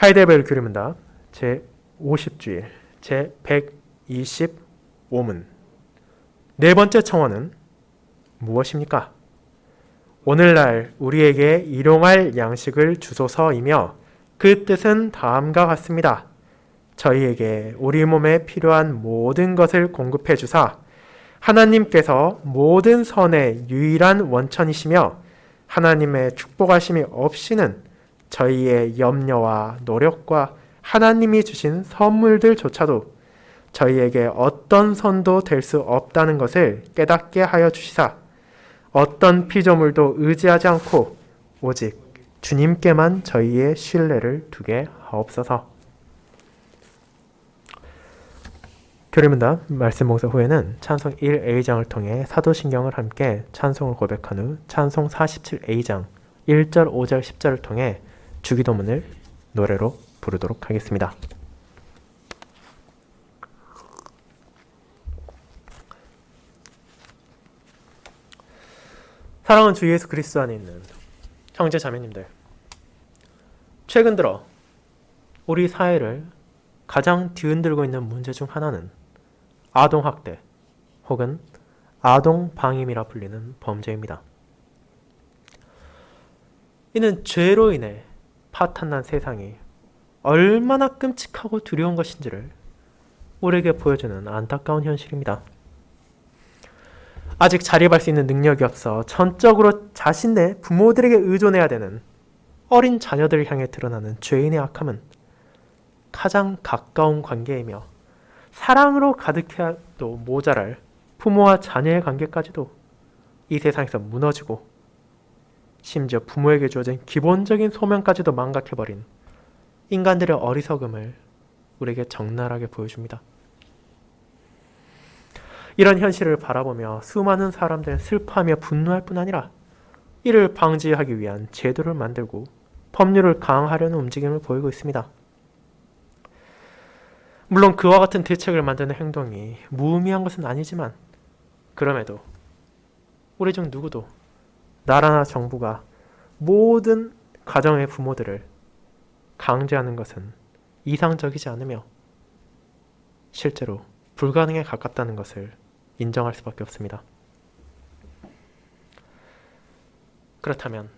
하이델베르 교리문답 제50주일 제125문 네 번째 청원은 무엇입니까? 오늘날 우리에게 일용할 양식을 주소서이며 그 뜻은 다음과 같습니다. 저희에게 우리 몸에 필요한 모든 것을 공급해 주사 하나님께서 모든 선의 유일한 원천이시며 하나님의 축복하심이 없이는 저희의 염려와 노력과 하나님이 주신 선물들조차도 저희에게 어떤 선도 될 수 없다는 것을 깨닫게 하여 주시사 어떤 피조물도 의지하지 않고 오직 주님께만 저희의 신뢰를 두게 하옵소서. 교리문답 말씀 봉사 후에는 찬송 1A장을 통해 사도신경을 함께 찬송을 고백한 후 찬송 47A장 1절, 5절, 10절을 통해 주기도문을 노래로 부르도록 하겠습니다. 사랑하는 주 예수 그리스도 안에 있는 형제 자매님들, 최근 들어 우리 사회를 가장 뒤흔들고 있는 문제 중 하나는 아동학대 혹은 아동방임이라 불리는 범죄입니다. 이는 죄로 인해 파탄난 세상이 얼마나 끔찍하고 두려운 것인지를 우리에게 보여주는 안타까운 현실입니다. 아직 자립할 수 있는 능력이 없어 전적으로 자신의 부모들에게 의존해야 되는 어린 자녀들을 향해 드러나는 죄인의 악함은 가장 가까운 관계이며 사랑으로 가득해도 모자랄 부모와 자녀의 관계까지도 이 세상에서 무너지고 심지어 부모에게 주어진 기본적인 소명까지도 망각해버린 인간들의 어리석음을 우리에게 적나라하게 보여줍니다. 이런 현실을 바라보며 수많은 사람들은 슬퍼하며 분노할 뿐 아니라 이를 방지하기 위한 제도를 만들고 법률을 강화하려는 움직임을 보이고 있습니다. 물론 그와 같은 대책을 만드는 행동이 무의미한 것은 아니지만 그럼에도 우리 중 누구도 나라나 정부가 모든 가정의 부모들을 강제하는 것은 이상적이지 않으며 실제로 불가능에 가깝다는 것을 인정할 수밖에 없습니다. 그렇다면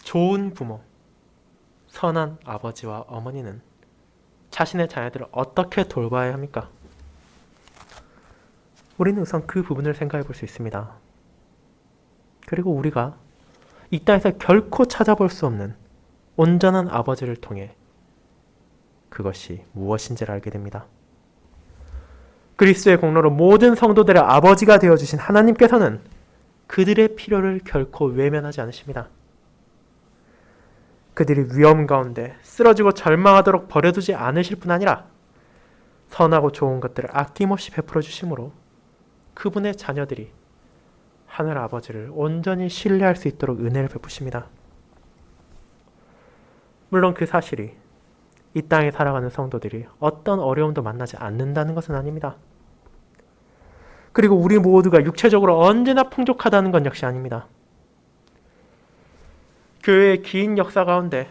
좋은 부모, 선한 아버지와 어머니는 자신의 자녀들을 어떻게 돌봐야 합니까? 우리는 우선 그 부분을 생각해 볼 수 있습니다. 그리고 우리가 이 땅에서 결코 찾아볼 수 없는 온전한 아버지를 통해 그것이 무엇인지를 알게 됩니다. 그리스도의 공로로 모든 성도들의 아버지가 되어주신 하나님께서는 그들의 필요를 결코 외면하지 않으십니다. 그들이 위험 가운데 쓰러지고 절망하도록 버려두지 않으실 뿐 아니라 선하고 좋은 것들을 아낌없이 베풀어 주심으로 그분의 자녀들이 하늘 아버지를 온전히 신뢰할 수 있도록 은혜를 베푸십니다. 물론 그 사실이 이 땅에 살아가는 성도들이 어떤 어려움도 만나지 않는다는 것은 아닙니다. 그리고 우리 모두가 육체적으로 언제나 풍족하다는 건 역시 아닙니다. 교회의 긴 역사 가운데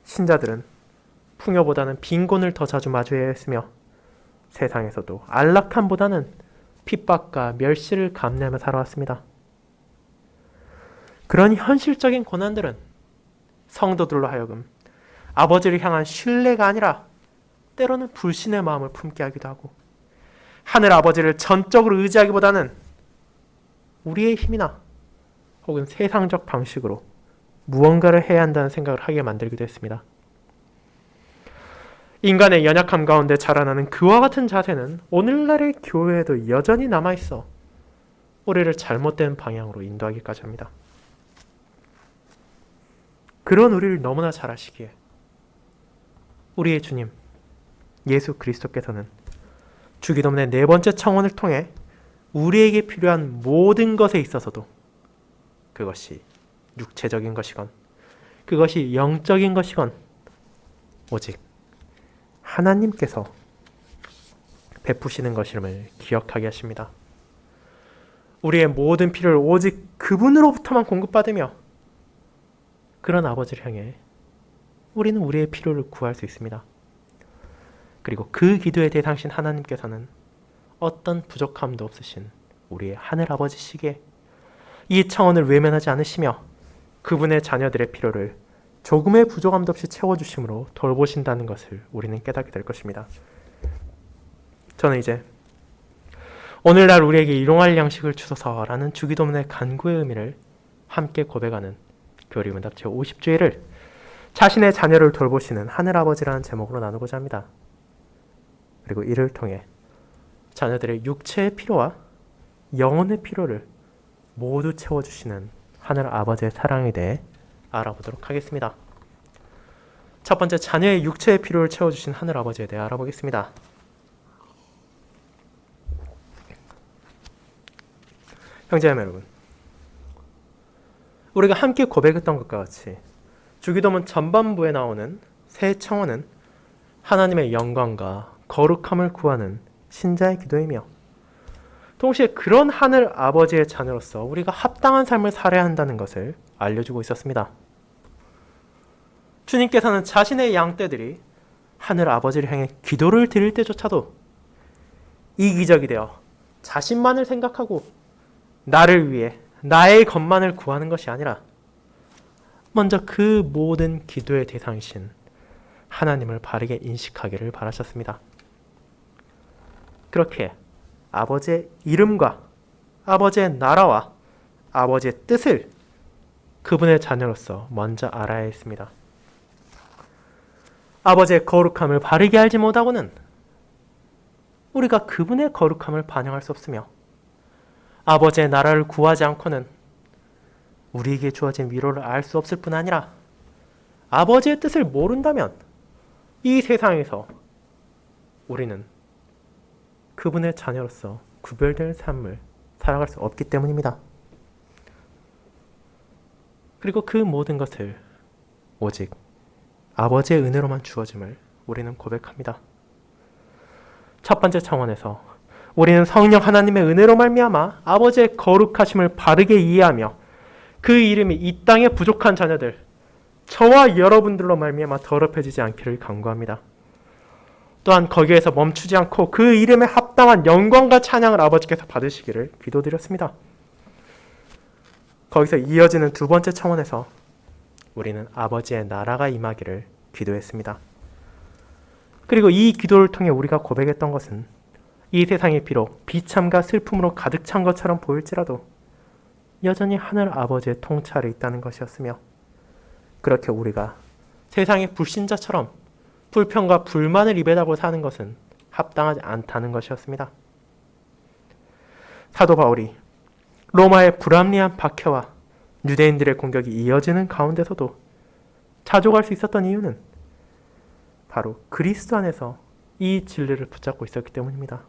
신자들은 풍요보다는 빈곤을 더 자주 마주해야 했으며 세상에서도 안락함보다는 핍박과 멸시를 감내하며 살아왔습니다. 그런 현실적인 고난들은 성도들로 하여금 아버지를 향한 신뢰가 아니라 때로는 불신의 마음을 품게 하기도 하고 하늘 아버지를 전적으로 의지하기보다는 우리의 힘이나 혹은 세상적 방식으로 무언가를 해야 한다는 생각을 하게 만들기도 했습니다. 인간의 연약함 가운데 자라나는 그와 같은 자세는 오늘날의 교회에도 여전히 남아있어 우리를 잘못된 방향으로 인도하기까지 합니다. 그런 우리를 너무나 잘 아시기에 우리의 주님 예수 그리스도께서는 주기도문의 네 번째 청원을 통해 우리에게 필요한 모든 것에 있어서도 그것이 육체적인 것이건 그것이 영적인 것이건 오직 하나님께서 베푸시는 것임을 기억하게 하십니다. 우리의 모든 필요를 오직 그분으로부터만 공급받으며 그런 아버지를 향해 우리는 우리의 필요를 구할 수 있습니다. 그리고 그 기도의 대상이신 하나님께서는 어떤 부족함도 없으신 우리의 하늘 아버지시기에 이 청원을 외면하지 않으시며 그분의 자녀들의 필요를 조금의 부족함도 없이 채워주심으로 돌보신다는 것을 우리는 깨닫게 될 것입니다. 저는 이제 오늘날 우리에게 일용할 양식을 주소서라는 주기도문의 간구의 의미를 함께 고백하는 교리문답 제50주일을 자신의 자녀를 돌보시는 하늘아버지라는 제목으로 나누고자 합니다. 그리고 이를 통해 자녀들의 육체의 필요와 영혼의 필요를 모두 채워주시는 하늘아버지의 사랑에 대해 알아보도록 하겠습니다. 첫 번째, 자녀의 육체의 필요를 채워주신 하늘아버지에 대해 알아보겠습니다. 형제자매 여러분, 우리가 함께 고백했던 것과 같이 주기도문 전반부에 나오는 세 청원은 하나님의 영광과 거룩함을 구하는 신자의 기도이며 동시에 그런 하늘 아버지의 자녀로서 우리가 합당한 삶을 살아야 한다는 것을 알려주고 있었습니다. 주님께서는 자신의 양떼들이 하늘 아버지를 향해 기도를 드릴 때조차도 이기적이 되어 자신만을 생각하고 나를 위해 나의 것만을 구하는 것이 아니라 먼저 그 모든 기도의 대상이신 하나님을 바르게 인식하기를 바라셨습니다. 그렇게 아버지의 이름과 아버지의 나라와 아버지의 뜻을 그분의 자녀로서 먼저 알아야 했습니다. 아버지의 거룩함을 바르게 알지 못하고는 우리가 그분의 거룩함을 반영할 수 없으며 아버지의 나라를 구하지 않고는 우리에게 주어진 위로를 알 수 없을 뿐 아니라 아버지의 뜻을 모른다면 이 세상에서 우리는 그분의 자녀로서 구별된 삶을 살아갈 수 없기 때문입니다. 그리고 그 모든 것을 오직 아버지의 은혜로만 주어짐을 우리는 고백합니다. 첫 번째 청원에서 우리는 성령 하나님의 은혜로 말미암아 아버지의 거룩하심을 바르게 이해하며 그 이름이 이 땅에 부족한 자녀들, 저와 여러분들로 말미암아 더럽혀지지 않기를 간구합니다. 또한 거기에서 멈추지 않고 그 이름에 합당한 영광과 찬양을 아버지께서 받으시기를 기도드렸습니다. 거기서 이어지는 두 번째 청원에서 우리는 아버지의 나라가 임하기를 기도했습니다. 그리고 이 기도를 통해 우리가 고백했던 것은 이 세상이 비록 비참과 슬픔으로 가득 찬 것처럼 보일지라도 여전히 하늘 아버지의 통찰이 있다는 것이었으며 그렇게 우리가 세상의 불신자처럼 불평과 불만을 입에다고 사는 것은 합당하지 않다는 것이었습니다. 사도 바울이 로마의 불합리한 박해와 유대인들의 공격이 이어지는 가운데서도 자족할 수 있었던 이유는 바로 그리스도 안에서 이 진리를 붙잡고 있었기 때문입니다.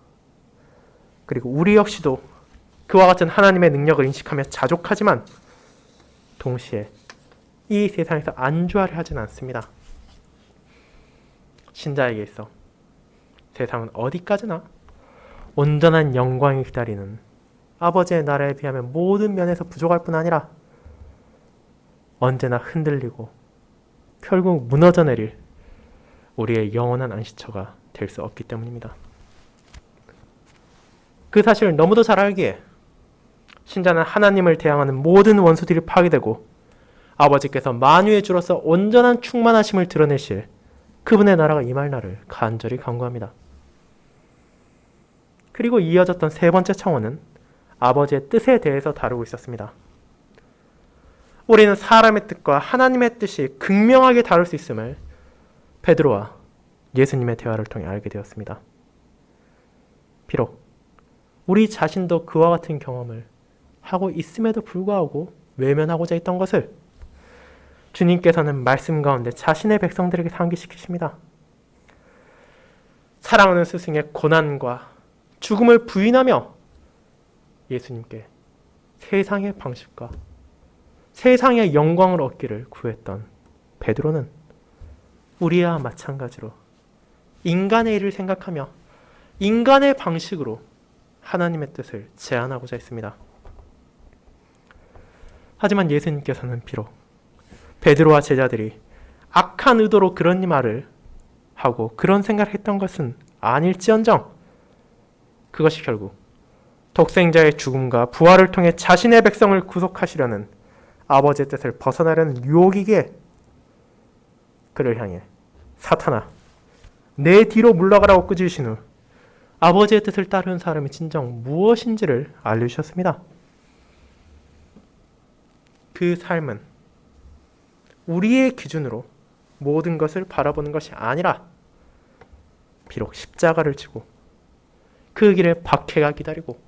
그리고 우리 역시도 그와 같은 하나님의 능력을 인식하며 자족하지만 동시에 이 세상에서 안주하려 하진 않습니다. 신자에게 있어 세상은 어디까지나 온전한 영광이 기다리는 아버지의 나라에 비하면 모든 면에서 부족할 뿐 아니라 언제나 흔들리고 결국 무너져 내릴 우리의 영원한 안식처가 될 수 없기 때문입니다. 그 사실을 너무도 잘 알기에 신자는 하나님을 대항하는 모든 원수들이 파괴되고 아버지께서 만유의 주로서 온전한 충만하심을 드러내실 그분의 나라가 임할 날을 간절히 간구합니다. 그리고 이어졌던 세 번째 청원은 아버지의 뜻에 대해서 다루고 있었습니다. 우리는 사람의 뜻과 하나님의 뜻이 극명하게 다를 수 있음을 베드로와 예수님의 대화를 통해 알게 되었습니다. 비록 우리 자신도 그와 같은 경험을 하고 있음에도 불구하고 외면하고자 했던 것을 주님께서는 말씀 가운데 자신의 백성들에게 상기시키십니다. 사랑하는 스승의 고난과 죽음을 부인하며 예수님께 세상의 방식과 세상의 영광을 얻기를 구했던 베드로는 우리와 마찬가지로 인간의 일을 생각하며 인간의 방식으로 하나님의 뜻을 제안하고자 했습니다. 하지만 예수님께서는 비록 베드로와 제자들이 악한 의도로 그런 말을 하고 그런 생각을 했던 것은 아닐지언정 그것이 결국 독생자의 죽음과 부활을 통해 자신의 백성을 구속하시려는 아버지의 뜻을 벗어나려는 유혹이기에 그를 향해 사탄아 내 뒤로 물러가라고 꾸짖으신 후 아버지의 뜻을 따르는 사람이 진정 무엇인지를 알려주셨습니다. 그 삶은 우리의 기준으로 모든 것을 바라보는 것이 아니라 비록 십자가를 지고 그 길에 박해가 기다리고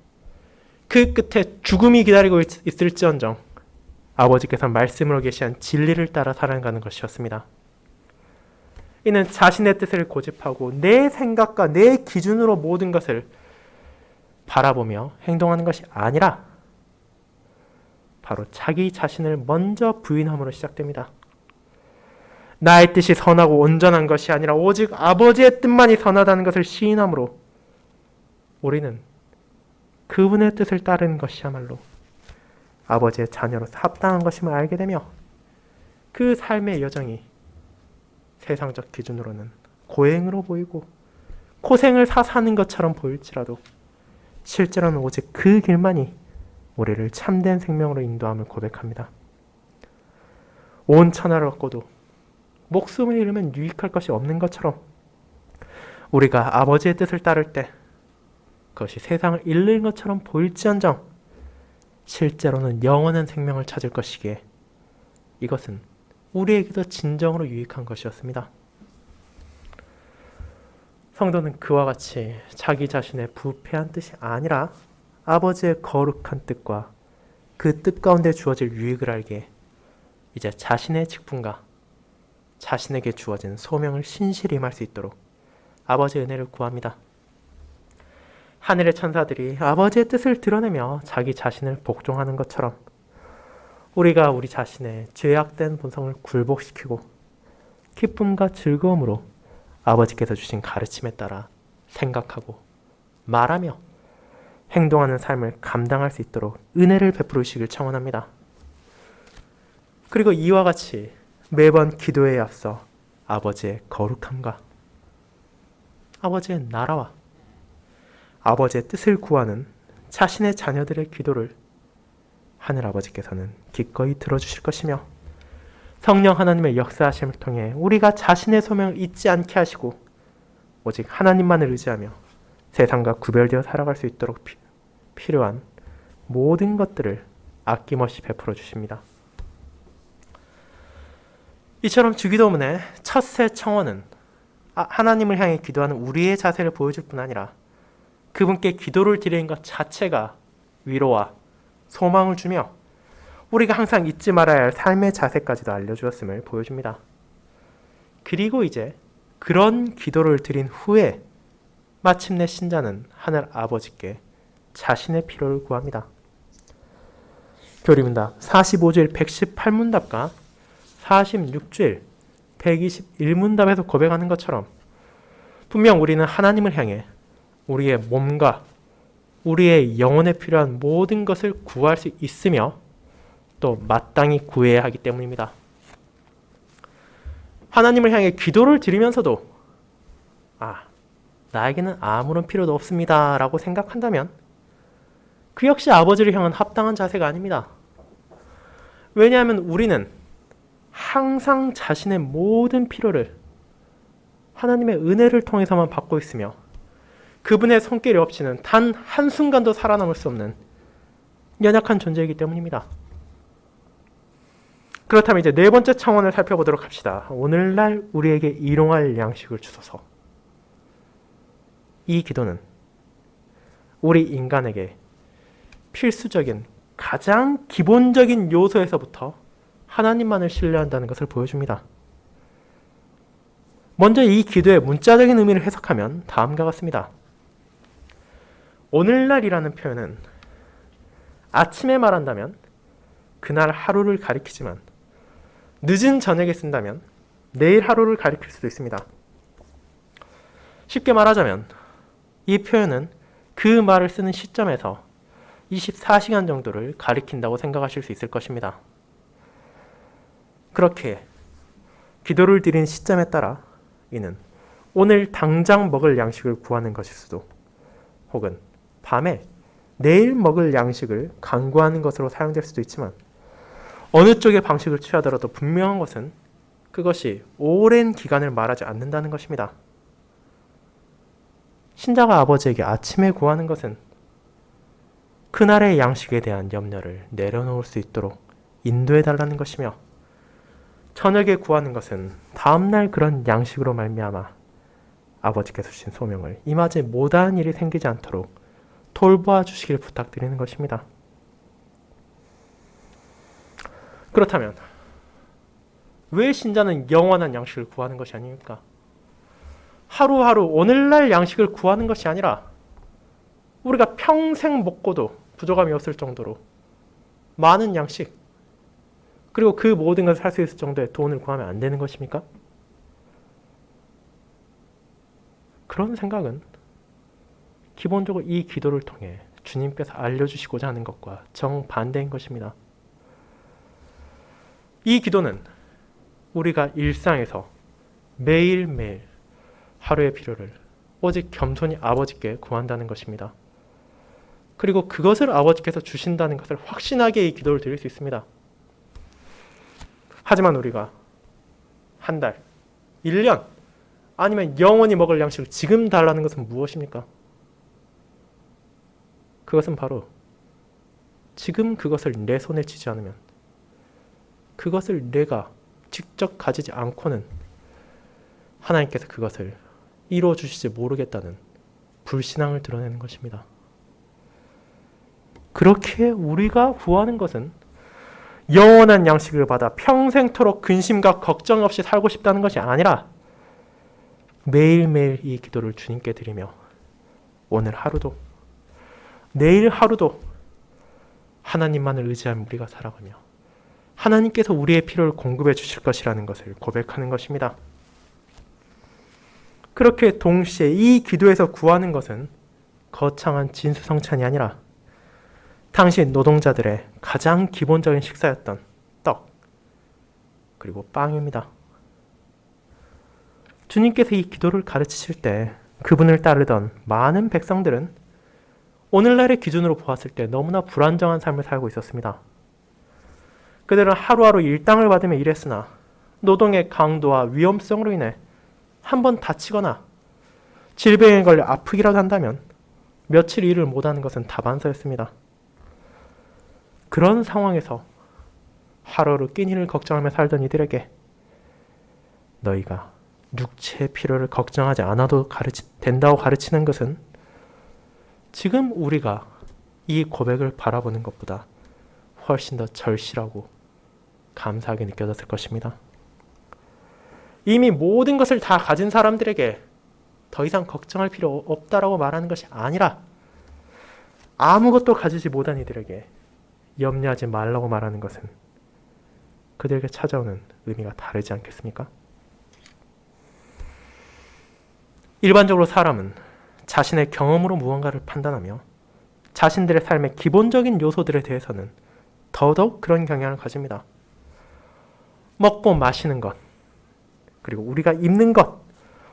그 끝에 죽음이 기다리고 있을지언정 아버지께서 말씀으로 계시한 진리를 따라 살아가는 것이었습니다. 이는 자신의 뜻을 고집하고 내 생각과 내 기준으로 모든 것을 바라보며 행동하는 것이 아니라 바로 자기 자신을 먼저 부인함으로 시작됩니다. 나의 뜻이 선하고 온전한 것이 아니라 오직 아버지의 뜻만이 선하다는 것을 시인함으로 우리는 그분의 뜻을 따르는 것이야말로 아버지의 자녀로서 합당한 것임을 알게 되며 그 삶의 여정이 세상적 기준으로는 고행으로 보이고 고생을 사는 것처럼 보일지라도 실제로는 오직 그 길만이 우리를 참된 생명으로 인도함을 고백합니다. 온 천하를 얻고도 목숨을 잃으면 유익할 것이 없는 것처럼 우리가 아버지의 뜻을 따를 때 그것이 세상을 잃는 것처럼 보일지언정 실제로는 영원한 생명을 찾을 것이기에 이것은 우리에게도 진정으로 유익한 것이었습니다. 성도는 그와 같이 자기 자신의 부패한 뜻이 아니라 아버지의 거룩한 뜻과 그 뜻 가운데 주어질 유익을 알기에 이제 자신의 직분과 자신에게 주어진 소명을 신실히 임할 수 있도록 아버지의 은혜를 구합니다. 하늘의 천사들이 아버지의 뜻을 드러내며 자기 자신을 복종하는 것처럼 우리가 우리 자신의 죄악된 본성을 굴복시키고 기쁨과 즐거움으로 아버지께서 주신 가르침에 따라 생각하고 말하며 행동하는 삶을 감당할 수 있도록 은혜를 베풀으시길 청원합니다. 그리고 이와 같이 매번 기도에 앞서 아버지의 거룩함과 아버지의 나라와 아버지의 뜻을 구하는 자신의 자녀들의 기도를 하늘아버지께서는 기꺼이 들어주실 것이며 성령 하나님의 역사하심을 통해 우리가 자신의 소명을 잊지 않게 하시고 오직 하나님만을 의지하며 세상과 구별되어 살아갈 수 있도록 필요한 모든 것들을 아낌없이 베풀어 주십니다. 이처럼 주기도문의 첫세 청원은 하나님을 향해 기도하는 우리의 자세를 보여줄 뿐 아니라 그분께 기도를 드리는 것 자체가 위로와 소망을 주며 우리가 항상 잊지 말아야 할 삶의 자세까지도 알려주었음을 보여줍니다. 그리고 이제 그런 기도를 드린 후에 마침내 신자는 하늘 아버지께 자신의 필요를 구합니다. 교리문답 45주일 118문답과 46주일 121문답에서 고백하는 것처럼 분명 우리는 하나님을 향해 우리의 몸과 우리의 영혼에 필요한 모든 것을 구할 수 있으며 또 마땅히 구해야 하기 때문입니다. 하나님을 향해 기도를 드리면서도 나에게는 아무런 필요도 없습니다 라고 생각한다면 그 역시 아버지를 향한 합당한 자세가 아닙니다. 왜냐하면 우리는 항상 자신의 모든 필요를 하나님의 은혜를 통해서만 받고 있으며 그분의 손길이 없이는 단 한순간도 살아남을 수 없는 연약한 존재이기 때문입니다. 그렇다면 이제 네 번째 청원을 살펴보도록 합시다. 오늘날 우리에게 일용할 양식을 주소서. 이 기도는 우리 인간에게 필수적인 가장 기본적인 요소에서부터 하나님만을 신뢰한다는 것을 보여줍니다. 먼저 이 기도의 문자적인 의미를 해석하면 다음과 같습니다. 오늘날이라는 표현은 아침에 말한다면 그날 하루를 가리키지만 늦은 저녁에 쓴다면 내일 하루를 가리킬 수도 있습니다. 쉽게 말하자면 이 표현은 그 말을 쓰는 시점에서 24시간 정도를 가리킨다고 생각하실 수 있을 것입니다. 그렇게 기도를 드린 시점에 따라 이는 오늘 당장 먹을 양식을 구하는 것일 수도, 혹은 밤에 내일 먹을 양식을 간구하는 것으로 사용될 수도 있지만, 어느 쪽의 방식을 취하더라도 분명한 것은 그것이 오랜 기간을 말하지 않는다는 것입니다. 신자가 아버지에게 아침에 구하는 것은 그날의 양식에 대한 염려를 내려놓을 수 있도록 인도해달라는 것이며, 저녁에 구하는 것은 다음날 그런 양식으로 말미암아 아버지께서 주신 소명을 임하지 못한 일이 생기지 않도록 돌보아 주시길 부탁드리는 것입니다. 그렇다면 왜 신자는 영원한 양식을 구하는 것이 아닙니까? 하루하루 오늘날 양식을 구하는 것이 아니라 우리가 평생 먹고도 부족함이 없을 정도로 많은 양식, 그리고 그 모든 것을 살 수 있을 정도의 돈을 구하면 안 되는 것입니까? 그런 생각은 기본적으로 이 기도를 통해 주님께서 알려주시고자 하는 것과 정반대인 것입니다. 이 기도는 우리가 일상에서 매일매일 하루의 필요를 오직 겸손히 아버지께 구한다는 것입니다. 그리고 그것을 아버지께서 주신다는 것을 확신하게 이 기도를 드릴 수 있습니다. 하지만 우리가 한 달, 1년, 아니면 영원히 먹을 양식을 지금 달라는 것은 무엇입니까? 그것은 바로 지금 그것을 내 손에 쥐지 않으면, 그것을 내가 직접 가지지 않고는 하나님께서 그것을 이루어 주실지 모르겠다는 불신앙을 드러내는 것입니다. 그렇게 우리가 구하는 것은 영원한 양식을 받아 평생토록 근심과 걱정 없이 살고 싶다는 것이 아니라, 매일매일 이 기도를 주님께 드리며 오늘 하루도 내일 하루도 하나님만을 의지하며 우리가 살아가며 하나님께서 우리의 필요를 공급해 주실 것이라는 것을 고백하는 것입니다. 그렇게 동시에 이 기도에서 구하는 것은 거창한 진수성찬이 아니라 당시 노동자들의 가장 기본적인 식사였던 떡, 그리고 빵입니다. 주님께서 이 기도를 가르치실 때 그분을 따르던 많은 백성들은 오늘날의 기준으로 보았을 때 너무나 불안정한 삶을 살고 있었습니다. 그들은 하루하루 일당을 받으며 일했으나 노동의 강도와 위험성으로 인해 한번 다치거나 질병에 걸려 아프기라도 한다면 며칠 일을 못하는 것은 다반사였습니다. 그런 상황에서 하루하루 끼니를 걱정하며 살던 이들에게 너희가 육체의 필요를 걱정하지 않아도 된다고 가르치는 것은 지금 우리가 이 고백을 바라보는 것보다 훨씬 더 절실하고 감사하게 느껴졌을 것입니다. 이미 모든 것을 다 가진 사람들에게 더 이상 걱정할 필요 없다라고 말하는 것이 아니라 아무것도 가지지 못한 이들에게 염려하지 말라고 말하는 것은 그들에게 찾아오는 의미가 다르지 않겠습니까? 일반적으로 사람은 자신의 경험으로 무언가를 판단하며 자신들의 삶의 기본적인 요소들에 대해서는 더더욱 그런 경향을 가집니다. 먹고 마시는 것, 그리고 우리가 입는 것,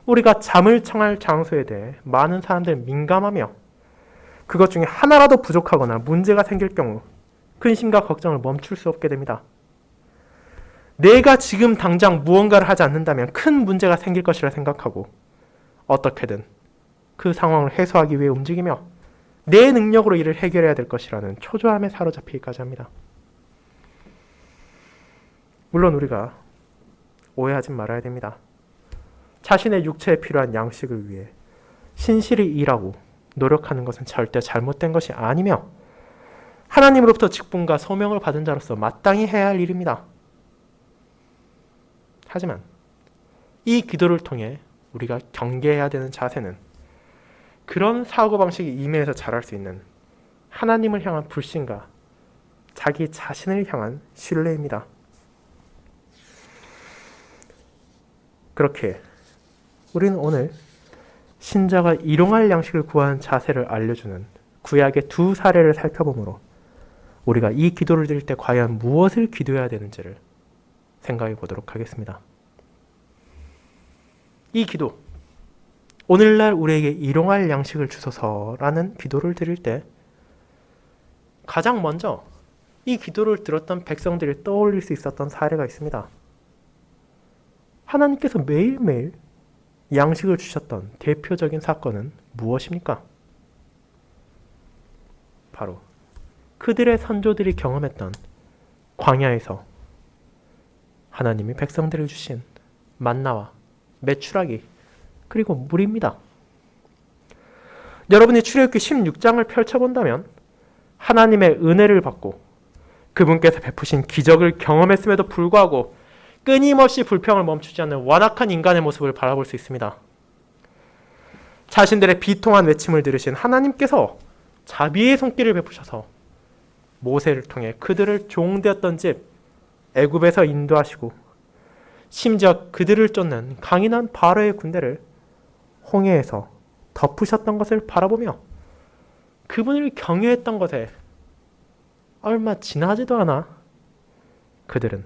우리가 잠을 청할 장소에 대해 많은 사람들이 민감하며 그것 중에 하나라도 부족하거나 문제가 생길 경우 근심과 걱정을 멈출 수 없게 됩니다. 내가 지금 당장 무언가를 하지 않는다면 큰 문제가 생길 것이라 생각하고 어떻게든 그 상황을 해소하기 위해 움직이며 내 능력으로 이를 해결해야 될 것이라는 초조함에 사로잡히기까지 합니다. 물론 우리가 오해하지 말아야 됩니다. 자신의 육체에 필요한 양식을 위해 신실히 일하고 노력하는 것은 절대 잘못된 것이 아니며 하나님으로부터 직분과 소명을 받은 자로서 마땅히 해야 할 일입니다. 하지만 이 기도를 통해 우리가 경계해야 되는 자세는 그런 사고방식이 임해에서 자랄 수 있는 하나님을 향한 불신과 자기 자신을 향한 신뢰입니다. 그렇게 우리는 오늘 신자가 일용할 양식을 구하는 자세를 알려주는 구약의 두 사례를 살펴보므로 우리가 이 기도를 드릴 때 과연 무엇을 기도해야 되는지를 생각해 보도록 하겠습니다. 이 기도, 오늘날 우리에게 일용할 양식을 주소서라는 기도를 드릴 때 가장 먼저 이 기도를 들었던 백성들이 떠올릴 수 있었던 사례가 있습니다. 하나님께서 매일매일 양식을 주셨던 대표적인 사건은 무엇입니까? 바로 그들의 선조들이 경험했던 광야에서 하나님이 백성들을 주신 만나와 메추라기 그리고 물입니다. 여러분이 출애굽기 16장을 펼쳐본다면 하나님의 은혜를 받고 그분께서 베푸신 기적을 경험했음에도 불구하고 끊임없이 불평을 멈추지 않는 완악한 인간의 모습을 바라볼 수 있습니다. 자신들의 비통한 외침을 들으신 하나님께서 자비의 손길을 베푸셔서 모세를 통해 그들을 종되었던 집 애굽에서 인도하시고 심지어 그들을 쫓는 강인한 바로의 군대를 홍해에서 덮으셨던 것을 바라보며 그분을 경외했던 것에 얼마 지나지도 않아 그들은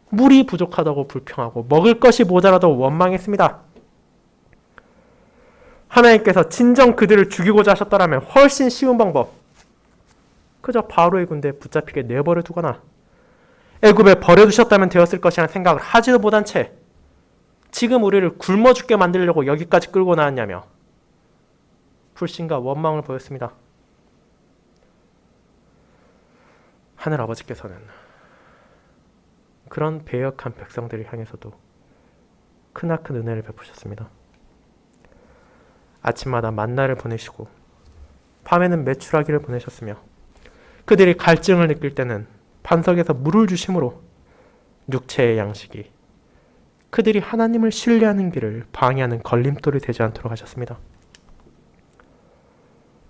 물이 부족하다고 불평하고 먹을 것이 모자라도 원망했습니다. 하나님께서 진정 그들을 죽이고자 하셨더라면 훨씬 쉬운 방법, 그저 바로의 군대에 붙잡히게 내버려 두거나 애굽에 버려두셨다면 되었을 것이라는 생각을 하지도 못한 채 지금 우리를 굶어 죽게 만들려고 여기까지 끌고 나왔냐며 불신과 원망을 보였습니다. 하늘아버지께서는 그런 배역한 백성들을 향해서도 크나큰 은혜를 베푸셨습니다. 아침마다 만나를 보내시고 밤에는 메추라기를 보내셨으며 그들이 갈증을 느낄 때는 반석에서 물을 주심으로 육체의 양식이 그들이 하나님을 신뢰하는 길을 방해하는 걸림돌이 되지 않도록 하셨습니다.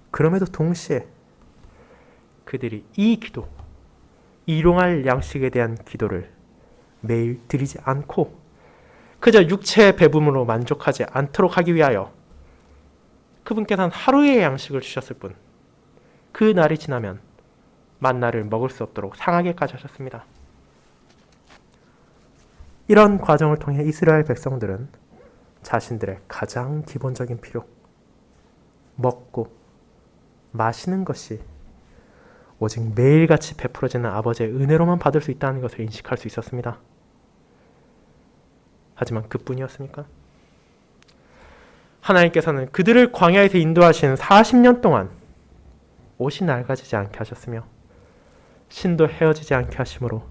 그럼에도 동시에 그들이 이 기도, 일용할 양식에 대한 기도를 매일 드리지 않고 그저 육체의 배분으로 만족하지 않도록 하기 위하여 그분께서는 하루의 양식을 주셨을 뿐 그 날이 지나면 만나를 먹을 수 없도록 상하게까지 하셨습니다. 이런 과정을 통해 이스라엘 백성들은 자신들의 가장 기본적인 필요, 먹고 마시는 것이 오직 매일같이 베풀어지는 아버지의 은혜로만 받을 수 있다는 것을 인식할 수 있었습니다. 하지만 그뿐이었습니까? 하나님께서는 그들을 광야에서 인도하신 40년 동안 옷이 낡아지지 않게 하셨으며 신도 헤어지지 않게 하심으로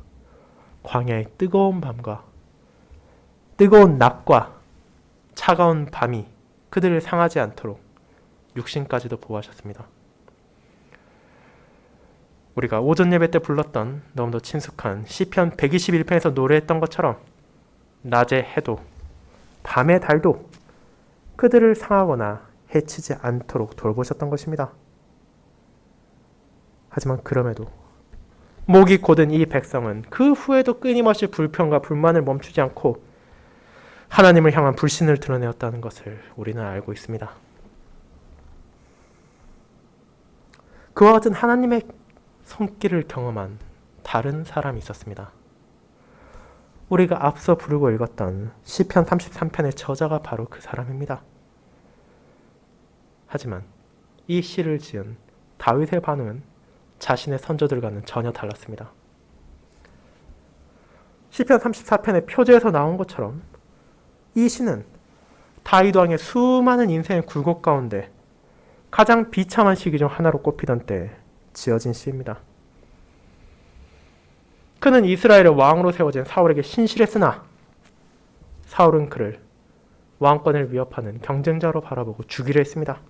광야의 뜨거운 밤과 뜨거운 낮과 차가운 밤이 그들을 상하지 않도록 육신까지도 보호하셨습니다. 우리가 오전 예배 때 불렀던 너무도 친숙한 시편 121편에서 노래했던 것처럼 낮의 해도 밤의 달도 그들을 상하거나 해치지 않도록 돌보셨던 것입니다. 하지만 그럼에도 목이 곧은 이 백성은 그 후에도 끊임없이 불평과 불만을 멈추지 않고 하나님을 향한 불신을 드러내었다는 것을 우리는 알고 있습니다. 그와 같은 하나님의 손길을 경험한 다른 사람이 있었습니다. 우리가 앞서 부르고 읽었던 시편 33편의 저자가 바로 그 사람입니다. 하지만 이 시를 지은 다윗의 반응은 자신의 선조들과는 전혀 달랐습니다. 시편 34편의 표제에서 나온 것처럼 이 시는 다윗 왕의 수많은 인생의 굴곡 가운데 가장 비참한 시기 중 하나로 꼽히던 때에 지어진 시입니다. 그는 이스라엘의 왕으로 세워진 사울에게 신실했으나 사울은 그를 왕권을 위협하는 경쟁자로 바라보고 죽이려 했습니다.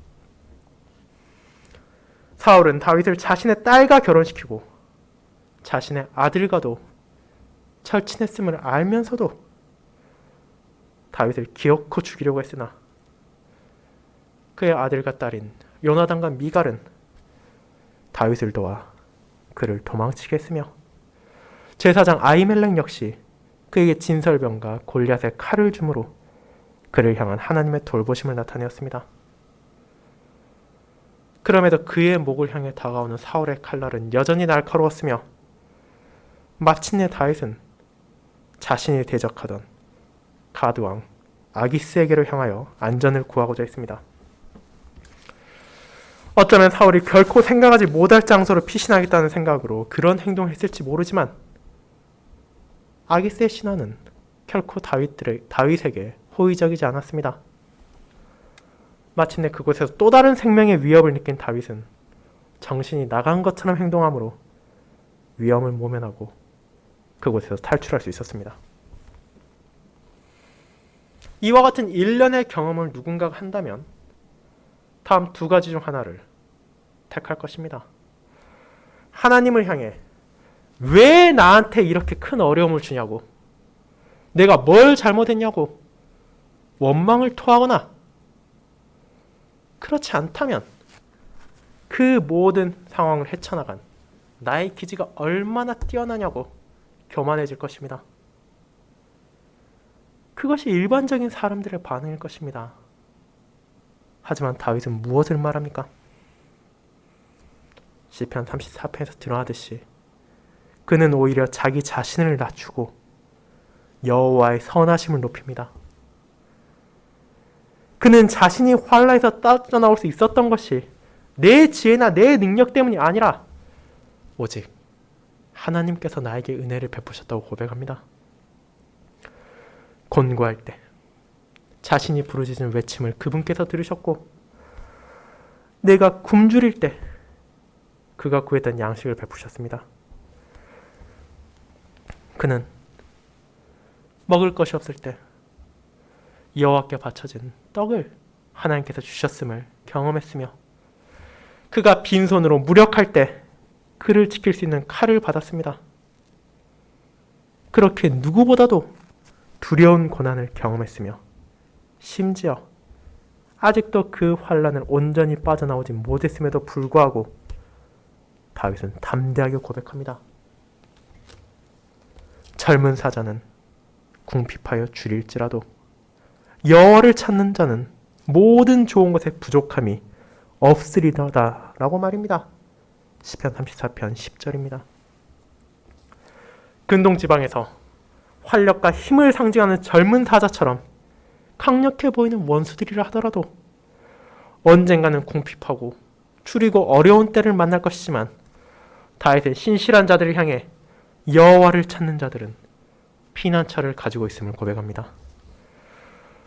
사울은 다윗을 자신의 딸과 결혼시키고 자신의 아들과도 절친했음을 알면서도 다윗을 기어코 죽이려고 했으나 그의 아들과 딸인 요나단과 미갈은 다윗을 도와 그를 도망치게 했으며 제사장 아히멜렉 역시 그에게 진설병과 골리앗의 칼을 주므로 그를 향한 하나님의 돌보심을 나타내었습니다. 그럼에도 그의 목을 향해 다가오는 사울의 칼날은 여전히 날카로웠으며 마침내 다윗은 자신이 대적하던 가드왕 아기스에게로 향하여 안전을 구하고자 했습니다. 어쩌면 사울이 결코 생각하지 못할 장소로 피신하겠다는 생각으로 그런 행동을 했을지 모르지만 아기스의 신화는 결코 다윗에게 호의적이지 않았습니다. 마침내 그곳에서 또 다른 생명의 위협을 느낀 다윗은 정신이 나간 것처럼 행동하므로 위험을 모면하고 그곳에서 탈출할 수 있었습니다. 이와 같은 일련의 경험을 누군가가 한다면 다음 두 가지 중 하나를 택할 것입니다. 하나님을 향해 왜 나한테 이렇게 큰 어려움을 주냐고, 내가 뭘 잘못했냐고 원망을 토하거나, 그렇지 않다면 그 모든 상황을 헤쳐나간 나의 기지가 얼마나 뛰어나냐고 교만해질 것입니다. 그것이 일반적인 사람들의 반응일 것입니다. 하지만 다윗은 무엇을 말합니까? 시편 34편에서 드러나듯이 그는 오히려 자기 자신을 낮추고 여호와의 선하심을 높입니다. 그는 자신이 환난에서 빠져나올 수 있었던 것이 내 지혜나 내 능력 때문이 아니라 오직 하나님께서 나에게 은혜를 베푸셨다고 고백합니다. 곤고할 때 자신이 부르짖은 외침을 그분께서 들으셨고, 내가 굶주릴 때 그가 구했던 양식을 베푸셨습니다. 그는 먹을 것이 없을 때 여호와께 바쳐진 떡을 하나님께서 주셨음을 경험했으며, 그가 빈손으로 무력할 때 그를 지킬 수 있는 칼을 받았습니다. 그렇게 누구보다도 두려운 고난을 경험했으며, 심지어 아직도 그 환난을 온전히 빠져나오지 못했음에도 불구하고 다윗은 담대하게 고백합니다. 젊은 사자는 궁핍하여 줄일지라도 여호와를 찾는 자는 모든 좋은 것에 부족함이 없으리다 라고 말입니다. 시편 34편 10절입니다. 근동 지방에서 활력과 힘을 상징하는 젊은 사자처럼 강력해 보이는 원수들이라 하더라도 언젠가는 궁핍하고 추리고 어려운 때를 만날 것이지만, 다윗의 신실한 자들을 향해 여호와를 찾는 자들은 피난처를 가지고 있음을 고백합니다.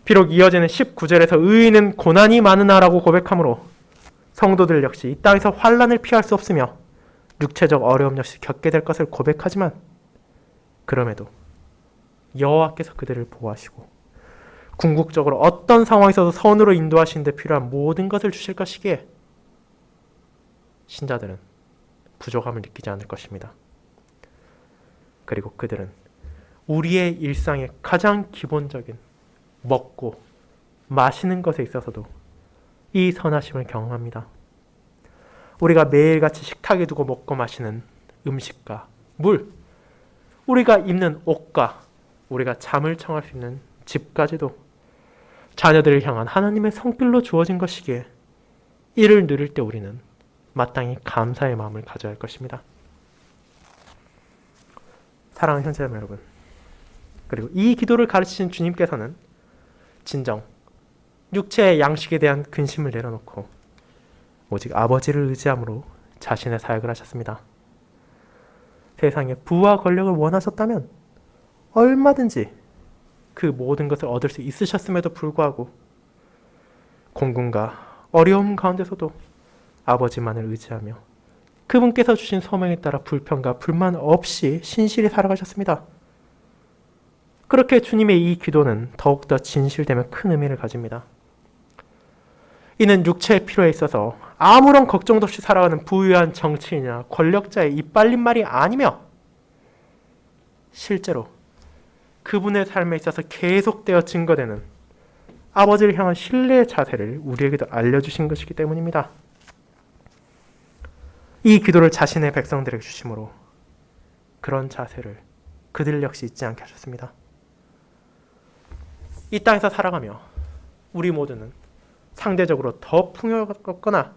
비록 이어지는 19절에서 의인은 고난이 많으나라고 고백하므로 성도들 역시 이 땅에서 환난을 피할 수 없으며 육체적 어려움 역시 겪게 될 것을 고백하지만, 그럼에도 여호와께서 그들을 보호하시고 궁극적으로 어떤 상황에서도 선으로 인도하시는 데 필요한 모든 것을 주실 것이기에 신자들은 부족함을 느끼지 않을 것입니다. 그리고 그들은 우리의 일상의 가장 기본적인 먹고 마시는 것에 있어서도 이 선하심을 경험합니다. 우리가 매일같이 식탁에 두고 먹고 마시는 음식과 물, 우리가 입는 옷과 우리가 잠을 청할 수 있는 집까지도 자녀들을 향한 하나님의 성필로 주어진 것이기에 이를 누릴 때 우리는 마땅히 감사의 마음을 가져야 할 것입니다. 사랑하는 형제자매 여러분, 그리고 이 기도를 가르치신 주님께서는 진정 육체의 양식에 대한 근심을 내려놓고 오직 아버지를 의지함으로 자신의 사역을 하셨습니다. 세상의 부와 권력을 원하셨다면 얼마든지 그 모든 것을 얻을 수 있으셨음에도 불구하고 공군과 어려움 가운데서도 아버지만을 의지하며 그분께서 주신 소명에 따라 불평과 불만 없이 신실히 살아가셨습니다. 그렇게 주님의 이 기도는 더욱더 진실되며 큰 의미를 가집니다. 이는 육체의 필요에 있어서 아무런 걱정도 없이 살아가는 부유한 정치인이나 권력자의 이빨린 말이 아니며, 실제로 그분의 삶에 있어서 계속되어 증거되는 아버지를 향한 신뢰의 자세를 우리에게도 알려주신 것이기 때문입니다. 이 기도를 자신의 백성들에게 주심으로 그런 자세를 그들 역시 잊지 않게 하셨습니다. 이 땅에서 살아가며 우리 모두는 상대적으로 더 풍요롭거나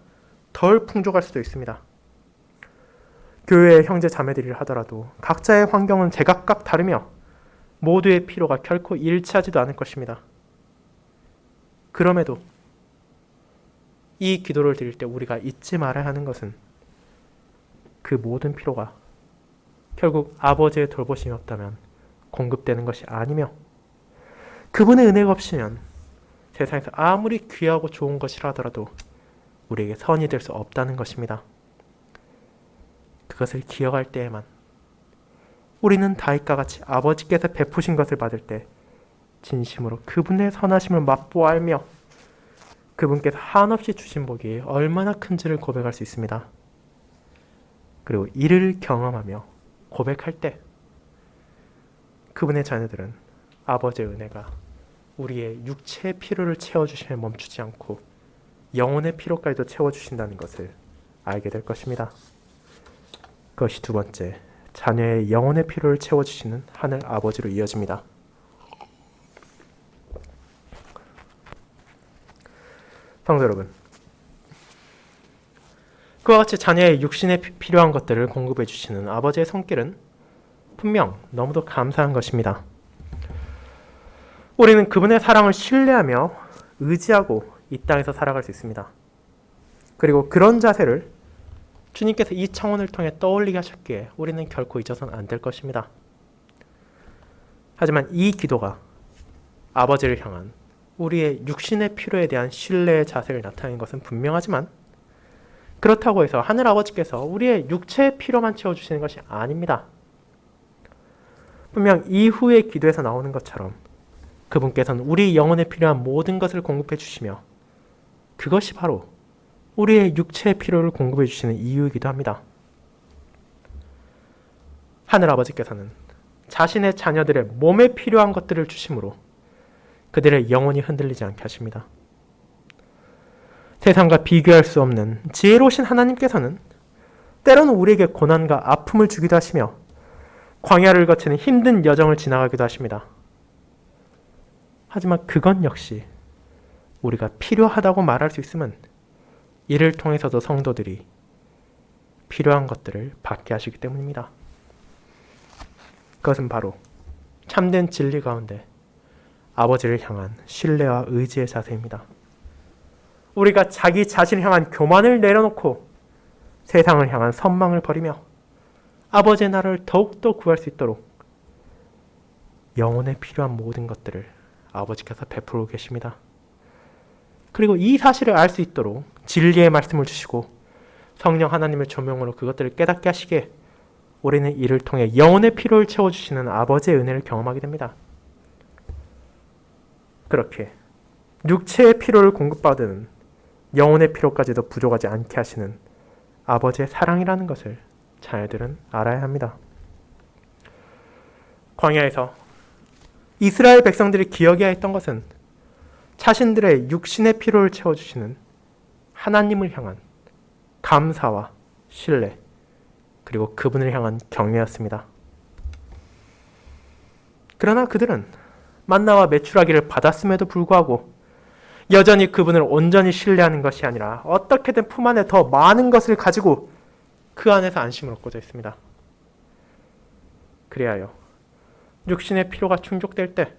덜 풍족할 수도 있습니다. 교회의 형제 자매들이라 하더라도 각자의 환경은 제각각 다르며 모두의 필요가 결코 일치하지도 않을 것입니다. 그럼에도 이 기도를 드릴 때 우리가 잊지 말아야 하는 것은 그 모든 필요가 결국 아버지의 돌보심이 없다면 공급되는 것이 아니며 그분의 은혜가 없으면 세상에서 아무리 귀하고 좋은 것이라 하더라도 우리에게 선이 될 수 없다는 것입니다. 그것을 기억할 때에만 우리는 다윗과 같이 아버지께서 베푸신 것을 받을 때 진심으로 그분의 선하심을 맛보아알며 그분께서 한없이 주신 복이 얼마나 큰지를 고백할 수 있습니다. 그리고 이를 경험하며 고백할 때 그분의 자녀들은 아버지의 은혜가 우리의 육체의 필요를 채워주심에 멈추지 않고 영혼의 필요까지도 채워주신다는 것을 알게 될 것입니다. 그것이 두 번째, 자녀의 영혼의 필요를 채워주시는 하늘 아버지로 이어집니다. 성도 여러분, 그와 같이 자녀의 육신에 필요한 것들을 공급해 주시는 아버지의 손길은 분명 너무도 감사한 것입니다. 우리는 그분의 사랑을 신뢰하며 의지하고 이 땅에서 살아갈 수 있습니다. 그리고 그런 자세를 주님께서 이 청혼을 통해 떠올리게 하셨기에 우리는 결코 잊어서는 안 될 것입니다. 하지만 이 기도가 아버지를 향한 우리의 육신의 필요에 대한 신뢰의 자세를 나타내는 것은 분명하지만 그렇다고 해서 하늘 아버지께서 우리의 육체의 필요만 채워주시는 것이 아닙니다. 분명 이후의 기도에서 나오는 것처럼 그분께서는 우리 영혼에 필요한 모든 것을 공급해 주시며 그것이 바로 우리의 육체의 필요를 공급해 주시는 이유이기도 합니다. 하늘 아버지께서는 자신의 자녀들의 몸에 필요한 것들을 주심으로 그들의 영혼이 흔들리지 않게 하십니다. 세상과 비교할 수 없는 지혜로우신 하나님께서는 때로는 우리에게 고난과 아픔을 주기도 하시며 광야를 거치는 힘든 여정을 지나가기도 하십니다. 하지만 그건 역시 우리가 필요하다고 말할 수 있으면 이를 통해서도 성도들이 필요한 것들을 받게 하시기 때문입니다. 그것은 바로 참된 진리 가운데 아버지를 향한 신뢰와 의지의 자세입니다. 우리가 자기 자신을 향한 교만을 내려놓고 세상을 향한 선망을 버리며 아버지의 나라를 더욱더 구할 수 있도록 영혼에 필요한 모든 것들을 아버지께서 베풀고 계십니다. 그리고 이 사실을 알 수 있도록 진리의 말씀을 주시고 성령 하나님의 조명으로 그것들을 깨닫게 하시기에 우리는 이를 통해 영혼의 필요를 채워주시는 아버지의 은혜를 경험하게 됩니다. 그렇게 육체의 필요를 공급받은 영혼의 필요까지도 부족하지 않게 하시는 아버지의 사랑이라는 것을 자녀들은 알아야 합니다. 광야에서 이스라엘 백성들이 기억해야 했던 것은 자신들의 육신의 필요를 채워주시는 하나님을 향한 감사와 신뢰, 그리고 그분을 향한 경외였습니다. 그러나 그들은 만나와 메추라기를 받았음에도 불구하고 여전히 그분을 온전히 신뢰하는 것이 아니라 어떻게든 품 안에 더 많은 것을 가지고 그 안에서 안심을 얻고자 했습니다. 그리하여 육신의 필요가 충족될 때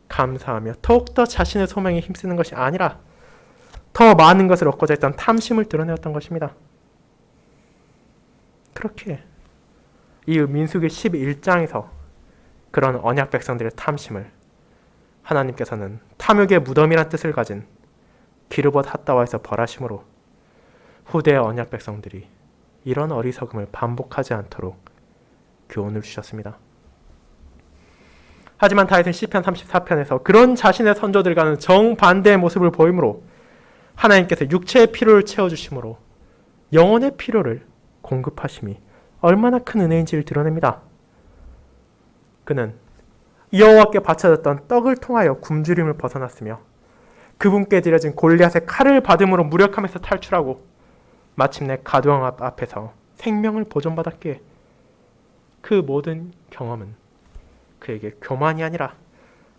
감사하며 더욱더 자신의 소명에 힘쓰는 것이 아니라 더 많은 것을 얻고자 했던 탐심을 드러내었던 것입니다. 그렇게 이 민수기 11장에서 그런 언약 백성들의 탐심을 하나님께서는 탐욕의 무덤이란 뜻을 가진 기르봇 핫다와에서 벌하심으로 후대의 언약 백성들이 이런 어리석음을 반복하지 않도록 교훈을 주셨습니다. 하지만 다윗은 시편 34편에서 그런 자신의 선조들과는 정반대의 모습을 보이므로 하나님께서 육체의 필요를 채워주심으로 영혼의 필요를 공급하심이 얼마나 큰 은혜인지를 드러냅니다. 그는 여호와께 바쳐졌던 떡을 통하여 굶주림을 벗어났으며 그분께 드려진 골리앗의 칼을 받음으로 무력함에서 탈출하고 마침내 가두왕 앞에서 생명을 보존받았기에 그 모든 경험은 그에게 교만이 아니라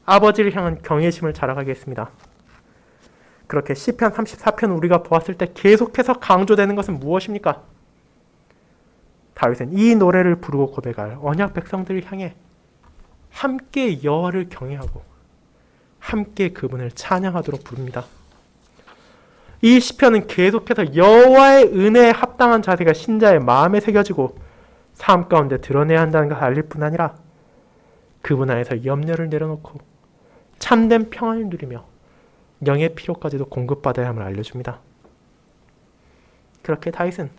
아버지를 향한 경외심을 자라가게 했습니다. 그렇게 시편 34편 우리가 보았을 때 계속해서 강조되는 것은 무엇입니까? 다윗은 이 노래를 부르고 고백할 언약 백성들을 향해 함께 여호와를 경외하고 함께 그분을 찬양하도록 부릅니다. 이 시편은 계속해서 여호와의 은혜에 합당한 자세가 신자의 마음에 새겨지고 삶 가운데 드러내야 한다는 것을 알릴 뿐 아니라 그분 안에서 염려를 내려놓고 참된 평안을 누리며 영의 필요까지도 공급받아야 함을 알려줍니다. 그렇게 다윗은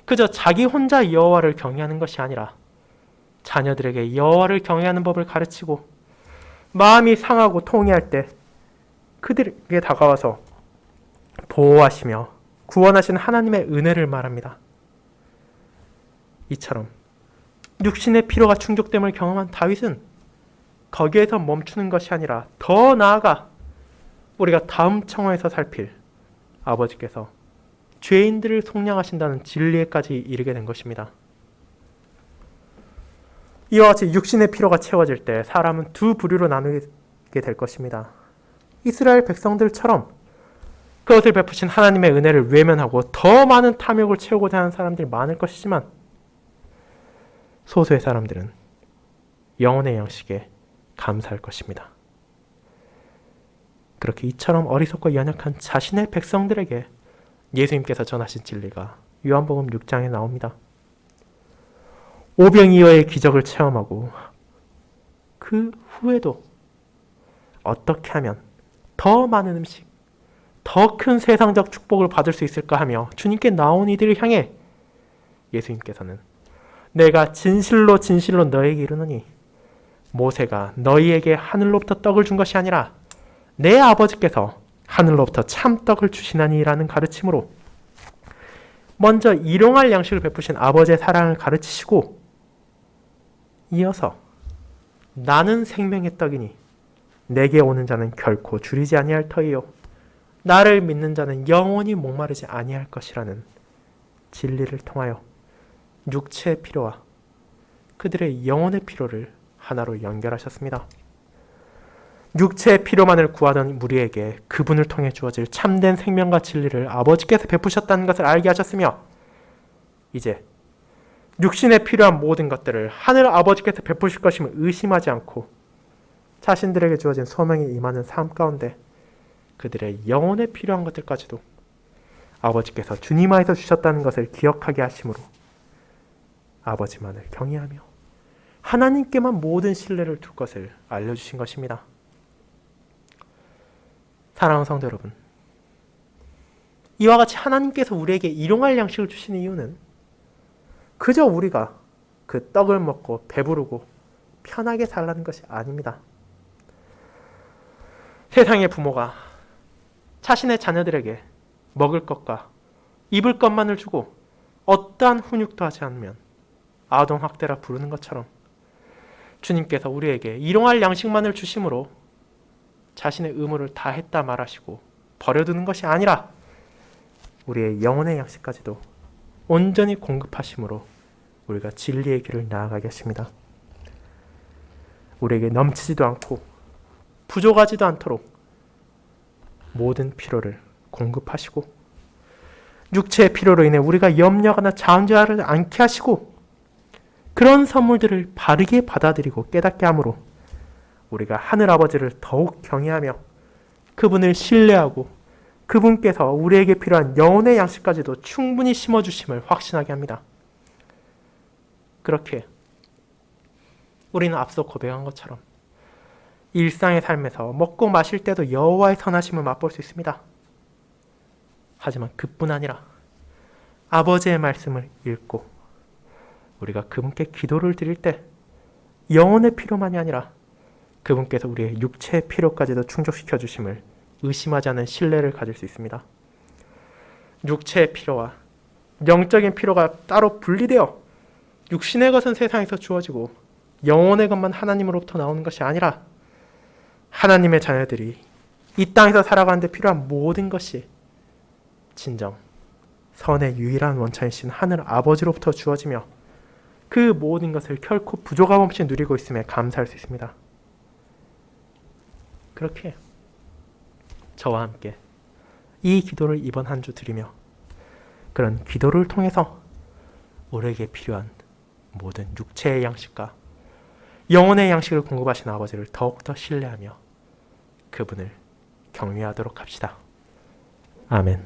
그저 자기 혼자 여호와를 경외하는 것이 아니라 자녀들에게 여호와를 경외하는 법을 가르치고 마음이 상하고 통회할 때 그들에게 다가와서 보호하시며 구원하신 하나님의 은혜를 말합니다. 이처럼 육신의 필요가 충족됨을 경험한 다윗은 거기에서 멈추는 것이 아니라 더 나아가 우리가 다음 청어에서 살필 아버지께서 죄인들을 속량하신다는 진리에까지 이르게 된 것입니다. 이와 같이 육신의 필요가 채워질 때 사람은 두 부류로 나누게 될 것입니다. 이스라엘 백성들처럼 그것을 베푸신 하나님의 은혜를 외면하고 더 많은 탐욕을 채우고자 하는 사람들이 많을 것이지만 소수의 사람들은 영혼의 양식에 감사할 것입니다. 그렇게 이처럼 어리석고 연약한 자신의 백성들에게 예수님께서 전하신 진리가 요한복음 6장에 나옵니다. 오병이어의 기적을 체험하고 그 후에도 어떻게 하면 더 많은 음식, 더 큰 세상적 축복을 받을 수 있을까 하며 주님께 나온 이들을 향해 예수님께서는 내가 진실로 진실로 너에게 이르노니 모세가 너희에게 하늘로부터 떡을 준 것이 아니라 내 아버지께서 하늘로부터 참떡을 주시나니라는 가르침으로 먼저 일용할 양식을 베푸신 아버지의 사랑을 가르치시고 이어서 나는 생명의 떡이니 내게 오는 자는 결코 줄이지 아니할 터이요 나를 믿는 자는 영원히 목마르지 아니할 것이라는 진리를 통하여 육체의 필요와 그들의 영혼의 필요를 하나로 연결하셨습니다. 육체의 필요만을 구하던 무리에게 그분을 통해 주어질 참된 생명과 진리를 아버지께서 베푸셨다는 것을 알게 하셨으며 이제 육신에 필요한 모든 것들을 하늘 아버지께서 베푸실 것임을 의심하지 않고 자신들에게 주어진 소명이 임하는 삶 가운데 그들의 영혼에 필요한 것들까지도 아버지께서 주님 안에서 주셨다는 것을 기억하게 하심으로 아버지만을 경외하며 하나님께만 모든 신뢰를 둘 것을 알려주신 것입니다. 사랑하는 성도 여러분, 이와 같이 하나님께서 우리에게 일용할 양식을 주시는 이유는 그저 우리가 그 떡을 먹고 배부르고 편하게 살라는 것이 아닙니다. 세상의 부모가 자신의 자녀들에게 먹을 것과 입을 것만을 주고 어떠한 훈육도 하지 않으면 아동학대라 부르는 것처럼 주님께서 우리에게 일용할 양식만을 주심으로 자신의 의무를 다했다 말하시고 버려두는 것이 아니라 우리의 영혼의 양식까지도 온전히 공급하심으로 우리가 진리의 길을 나아가게 하십니다. 우리에게 넘치지도 않고 부족하지도 않도록 모든 필요를 공급하시고 육체의 필요로 인해 우리가 염려하거나 잠재하지 않게 하시고 그런 선물들을 바르게 받아들이고 깨닫게 함으로 우리가 하늘아버지를 더욱 경외하며 그분을 신뢰하고 그분께서 우리에게 필요한 영혼의 양식까지도 충분히 심어주심을 확신하게 합니다. 그렇게 우리는 앞서 고백한 것처럼 일상의 삶에서 먹고 마실 때도 여호와의 선하심을 맛볼 수 있습니다. 하지만 그뿐 아니라 아버지의 말씀을 읽고 우리가 그분께 기도를 드릴 때 영혼의 필요만이 아니라 그분께서 우리의 육체의 필요까지도 충족시켜 주심을 의심하지 않은 신뢰를 가질 수 있습니다. 육체의 필요와 영적인 필요가 따로 분리되어 육신의 것은 세상에서 주어지고 영혼의 것만 하나님으로부터 나오는 것이 아니라 하나님의 자녀들이 이 땅에서 살아가는 데 필요한 모든 것이 진정 선의 유일한 원천이신 하늘 아버지로부터 주어지며 그 모든 것을 결코 부족함 없이 누리고 있음에 감사할 수 있습니다. 그렇게 저와 함께 이 기도를 이번 한 주 드리며 그런 기도를 통해서 우리에게 필요한 모든 육체의 양식과 영혼의 양식을 공급하신 아버지를 더욱더 신뢰하며 그분을 경외하도록 합시다. 아멘.